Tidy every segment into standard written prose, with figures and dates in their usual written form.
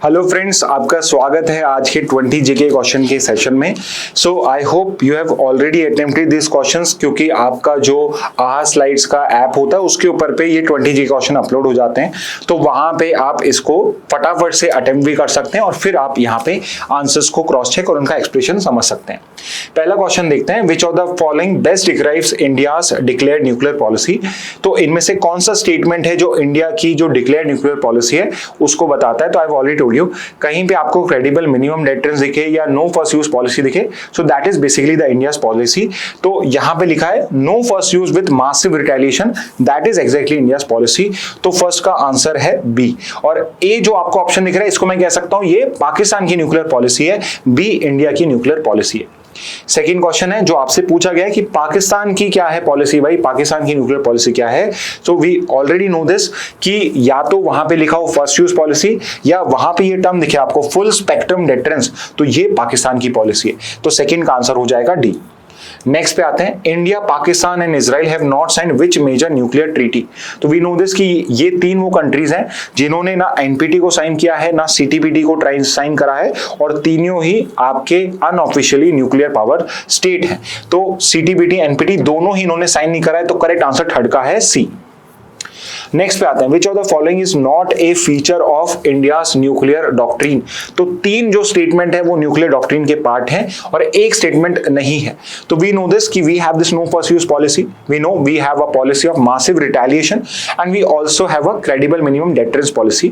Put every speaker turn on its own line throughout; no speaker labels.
Hello friends, आपका स्वागत है आज के 20 जीके क्वेश्चन के सेशन में। So I hope you have already attempted this questions, क्योंकि आपका जो आहा स्लाइड्स का ऐप होता है उसके ऊपर पे ये 20 जीके क्वेश्चन अपलोड हो जाते हैं, तो वहां पे आप इसको फटाफट से अटेम्प्ट भी कर सकते हैं और फिर आप यहाँ पे आंसर्स को क्रॉस चेक और उनका एक्सप्रेशन समझ सकते हैं। पहला क्वेश्चन देखते हैं, which of the following best describes India's declared nuclear policy. तो इनमें से कौन सा स्टेटमेंट है जो इंडिया की जो डिक्लेयर्ड न्यूक्लियर पॉलिसी है उसको बताता है। तो I have already told you, कहीं पे आपको क्रेडिबल मिनिमम डेटरेंस दिखे या नो फर्स्ट यूज पॉलिसी दिखे, so that is basically the India's policy. तो यहां पे लिखा है no first use with massive retaliation, that is exactly India's policy. तो फर्स्ट का आंसर है बी। और ए जो आपको ऑप्शन दिख रहा है इसको मैं कह सकता हूं ये पाकिस्तान की न्यूक्लियर पॉलिसी है, बी इंडिया की न्यूक्लियर पॉलिसी है। सेकेंड क्वेश्चन है जो आपसे पूछा गया है कि पाकिस्तान की क्या है पॉलिसी, भाई पाकिस्तान की न्यूक्लियर पॉलिसी क्या है। So we already know this कि या तो वहां पे लिखा हो फर्स्ट यूज पॉलिसी या वहां पे ये टर्म दिखे आपको फुल स्पेक्ट्रम डेटरेंस, तो ये पाकिस्तान की पॉलिसी है। तो सेकेंड का आंसर हो जाएगा डी। नेक्स्ट पे आते हैं, India, Pakistan and Israel have not signed which major nuclear treaty. तो वी नो दिस कि ये तीन वो कंट्रीज हैं जिन्होंने ना एनपीटी को साइन किया है ना सीटीपीटी को साइन करा है, और तीनों ही आपके अनऑफिशियली न्यूक्लियर पावर स्टेट हैं। तो सीटीपीटी एनपीटी दोनों ही इन्होंने साइन नहीं करा है, तो करेक्ट आंसर थर्ड का है सी। नेक्स्ट पे आते हैं, which of the following is not a feature of India's nuclear doctrine. तो तीन जो स्टेटमेंट है वो न्यूक्लियर डॉक्ट्रिन के पार्ट हैं और एक स्टेटमेंट नहीं है। तो वी नो दिस कि we have this no first use policy, we know we have a policy of massive retaliation and we also have a credible minimum deterrence policy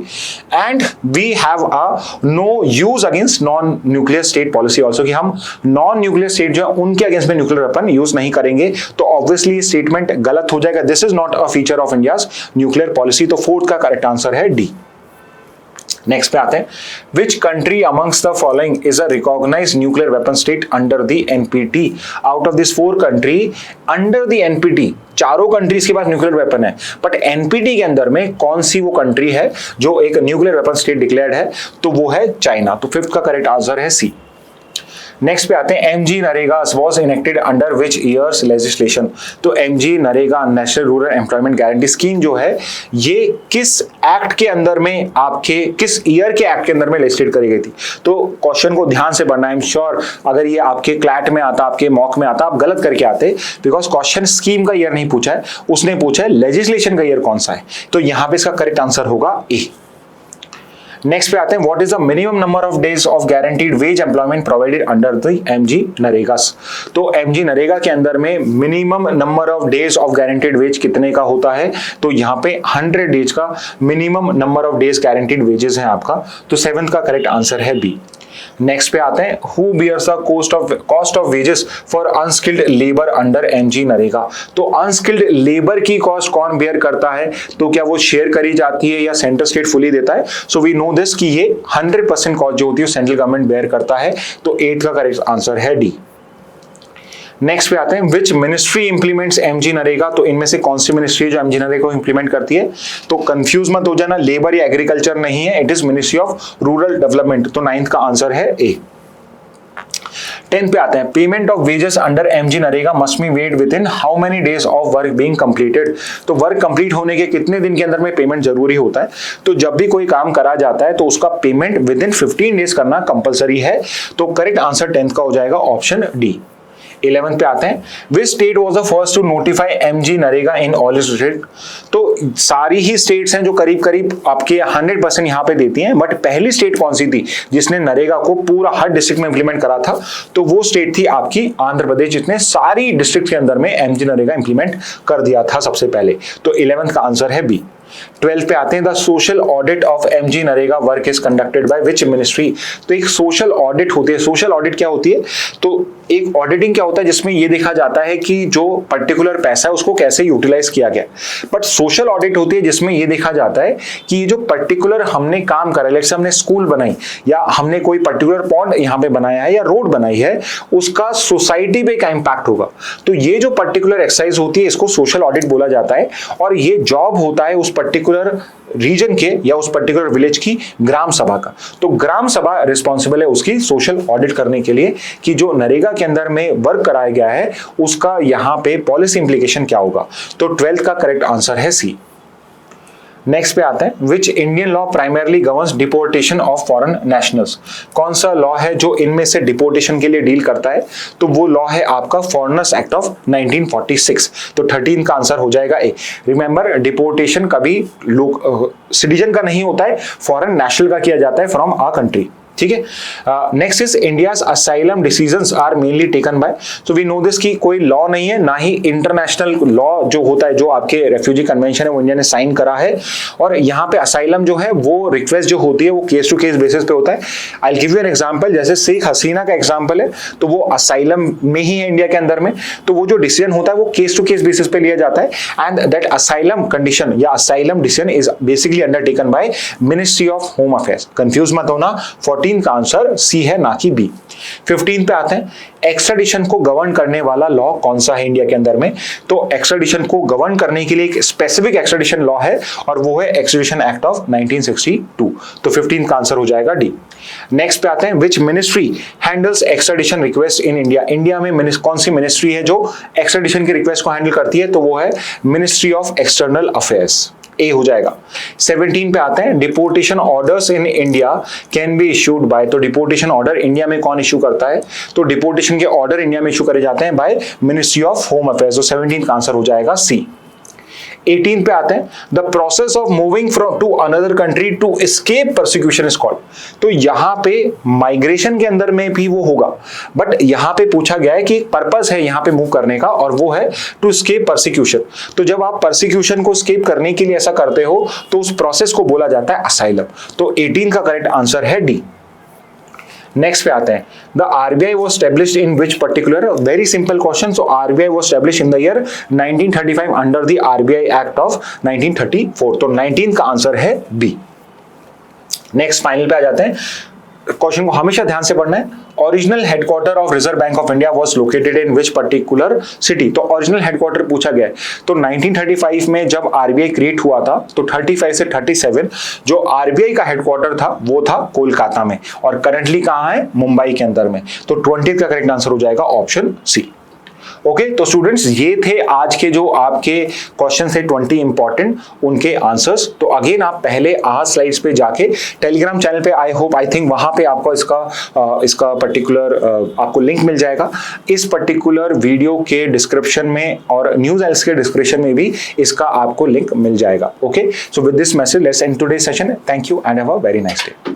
and we have a no use against non nuclear state policy also, कि हम non nuclear state जो है उनके against में nuclear weapon use नहीं करेंगे। तो obviously statement गलत हो जाएगा, this is not a feature of India's nuclear policy. तो फोर्थ का करेक्ट आंसर है डी। नेक्स्ट पे आते हैं, which country amongst the following is a recognised nuclear weapon state under the NPT. Out of this four country under the NPT, चारों countries के पास nuclear weapon है, बट एनपीटी के अंदर में कौन सी वो कंट्री है जो एक न्यूक्लियर वेपन स्टेट डिक्लेयर्ड है, तो वो है चाइना। तो फिफ्थ का करेक्ट आंसर है सी। नेक्स्ट पे आते हैं, MG NREGA was enacted under which years legislation. तो MG NREGA national rural employment guarantee scheme जो है ये किस एक्ट के अंदर में, आपके किस ईयर के एक्ट के अंदर में लेजिस्लेट करी गई थी। तो क्वेश्चन को ध्यान से पढ़ना, आई एम श्योर अगर ये आपके क्लैट में आता, आपके मॉक में आता, आप गलत करके आते, बिकॉज क्वेश्चन स्कीम का ईयर नहीं पूछा है, उसने पूछा है लेजिस्लेशन का ईयर कौन सा है। तो यहां पे इसका करेक्ट आंसर होगा ए। नेक्स्ट पे आते हैं, what is the minimum number of days of guaranteed wage employment provided under the MG NREGA. तो एमजी नरेगा के अंदर में minimum number of days of guaranteed wage कितने का होता है, तो यहाँ पे 100 डेज का minimum number of days guaranteed wages है आपका। तो सेवंथ का करेक्ट आंसर है बी। नेक्स्ट पे आते हैं, who bears the cost of wages for unskilled labour under MG NREGA. तो अनस्किल्ड लेबर की कॉस्ट कौन बेयर करता है, तो क्या वो शेयर करी जाती है या सेंट्रल स्टेट फुली देता है। सो वी नो दिस कि ये 100% कॉस्ट जो होती है सेंट्रल गवर्नमेंट बेयर करता है। तो 8 का करेक्ट आंसर है डी। नेक्स्ट पे आते हैं, which ministry implements MG NREGA. तो इनमें से कौन सी मिनिस्ट्री जो एमजी नरेगा को इंप्लीमेंट करती है। तो कंफ्यूज मत हो जाना, लेबर या एग्रीकल्चर नहीं है, it is ministry of rural development. तो 9th का आंसर है ए। 10th पे आते हैं, payment of wages under MG NREGA must be made with in how many days of work being completed. तो वर्क कंप्लीट होने के कितने दिन के अंदर में पेमेंट जरूरी होता है। तो जब भी कोई काम करा जाता है तो उसका पेमेंट विद इन 15 डेज करना कंपलसरी है। तो करेक्ट आंसर 10th का हो जाएगा ऑप्शन डी। 11th पे आते हैं, which state was the first to notify MG NREGA in all its state. तो सारी ही स्टेट्स हैं जो करीब करीब आपके 100% यहाँ पे देती हैं, बट पहली स्टेट कौन सी थी जिसने नरेगा को पूरा हर डिस्ट्रिक्ट में इंप्लीमेंट करा था, तो वो स्टेट थी आपकी आंध्र प्रदेश, जिसने सारी डिस्ट्रिक्ट के अंदर में एमजी नरेगा इंप्लीमेंट कर दिया था सबसे पहले। तो 11th का आंसर है बी। 12th पे आते हैं, the social audit of MG NREGA work is conducted by which ministry. तो एक सोशल ऑडिट होती है। सोशल ऑडिट क्या होती है, तो एक ऑडिटिंग क्या होता है जिसमें ये देखा जाता है कि जो पर्टिकुलर पैसा है उसको कैसे यूटिलाइज किया गया। बट सोशल ऑडिट होती है जिसमें ये देखा जाता है कि ये जो पर्टिकुलर हमने काम करा, जैसे हमने स्कूल बनाई या हमने कोई पर्टिकुलर पॉन्ड यहाँ पे बनाया है या रोड बनाई है, उसका सोसाइटी पे क्या इंपैक्ट होगा। तो ये जो पर्टिकुलर एक्सरसाइज होती है इसको सोशल ऑडिट बोला जाता है, और ये जॉब होता है उस पर्टिकुलर रीजन के या उस पर्टिकुलर विलेज की ग्राम सभा का। तो ग्राम सभा रिस्पॉन्सिबल है उसकी सोशल ऑडिट करने के लिए कि जो नरेगा के अंदर में वर्क कराया गया है उसका यहाँ पे पॉलिसी इंप्लीकेशन क्या होगा। तो 12th का करेक्ट आंसर है सी। नेक्स्ट पे आता है, which Indian law primarily governs deportation of foreign nationals. कौन सा लॉ है जो इनमें से डिपोर्टेशन के लिए डील करता है? तो वो लॉ है आपका फॉरेनर्स एक्ट ऑफ 1946। तो 13 का आंसर हो जाएगा ए। रिमेंबर, डिपोर्टेशन कभी सिटीजन का नहीं होता है, फॉरेन नेशनल का किया जाता है फ्रॉम आ कंट्री। ठीक है। Next is India's asylum decisions are mainly taken by. So we know this कि कोई लॉ नहीं है, ना ही इंटरनेशनल लॉ जो होता है, जो आपके रेफ्यूजी कन्वेंशन है वो इंडिया ने साइन करा है। और यहाँ पे असाइलम जो है वो रिक्वेस्ट जो होती है वो केस टू केस बेसिस पे होता है। I give you an example, जैसे शेख हसीना का एग्जांपल है, तो वो असाइलम में ही है इंडिया के अंदर में, तो वो जो डिसीजन होता है वो केस टू केस बेसिस पे लिया जाता है। एंड दैट असाइलम कंडीशन या asylum decision is basically undertaken by ministry of home affairs. Confuse मत होना, 14 का आंसर सी है, ना कि बी। 15 पे आते हैं, एक्स्ट्राडिशन को गवर्न करने वाला लॉ कौन सा है इंडिया के अंदर में? तो एक्स्ट्राडिशन को गवर्न करने के लिए एक स्पेसिफिक एक्स्ट्राडिशन लॉ है और वो है एक्स्ट्राडिशन एक्ट ऑफ 1962। तो 15 का आंसर हो जाएगा डी। नेक्स्ट पे आते हैं, which ministry handles extradition request in India. India में कौन सी मिनिस्ट्री है जो एक्स्ट्राडिशन की रिक्वेस्ट को हैंडल करती है? तो वो है मिनिस्ट्री ऑफ एक्सटर्नल अफेयर्स, ए हो जाएगा। 17 पे आते हैं, deportation orders in India can be issued by. तो डिपोर्टेशन ऑर्डर इंडिया में कौन इशू करता है? तो डिपोर्टेशन के ऑर्डर इंडिया में इशू करे जाते हैं by ministry of home affairs. तो 17 का आंसर हो जाएगा सी। 18 पे आते हैं, the process of moving from to another country to escape persecution is called. तो यहां पे माइग्रेशन के अंदर में भी वो होगा, बट यहां पे पूछा गया है कि एक पर्पस है यहां पे मूव करने का और वो है टू एस्केप परसिक्यूशन। तो जब आप परसिक्यूशन को एस्केप करने के लिए ऐसा करते हो तो उस प्रोसेस को बोला जाता है असाइलम। तो 18 का करेक्ट आंसर है डी। नेक्स्ट पे आते हैं, the RBI was established in which particular. Very simple question. So RBI was established in the year 1935 under the RBI act of 1934। तो 19 का आंसर है बी। नेक्स्ट फाइनल पे आ जाते हैं, क्वेश्चन को हमेशा ध्यान से पढ़ना है। Original headquarter of reserve bank of India was located in which particular city. तो ओरिजिनल हेडक्वार्टर पूछा गया है। तो 1935 में जब आरबीआई क्रिएट हुआ था तो 35 से 37 जो आरबीआई का हेडक्वार्टर था वो था कोलकाता में, और करंटली कहां है? मुंबई के अंदर में। तो 20 का करेक्ट आंसर हो जाएगा ऑप्शन सी। ओके, तो स्टूडेंट्स ये थे आज के जो आपके क्वेश्चन थे 20 इंपॉर्टेंट, उनके आंसर्स। तो अगेन आप पहले स्लाइड्स पे जाके टेलीग्राम चैनल पे आई थिंक वहां पे आपको इसका पर्टिकुलर आपको लिंक मिल जाएगा। इस पर्टिकुलर वीडियो के डिस्क्रिप्शन में और न्यूज एल्स के डिस्क्रिप्शन में भी इसका आपको लिंक मिल जाएगा। Okay, so with this message let's end today session. Thank you and have a very nice day.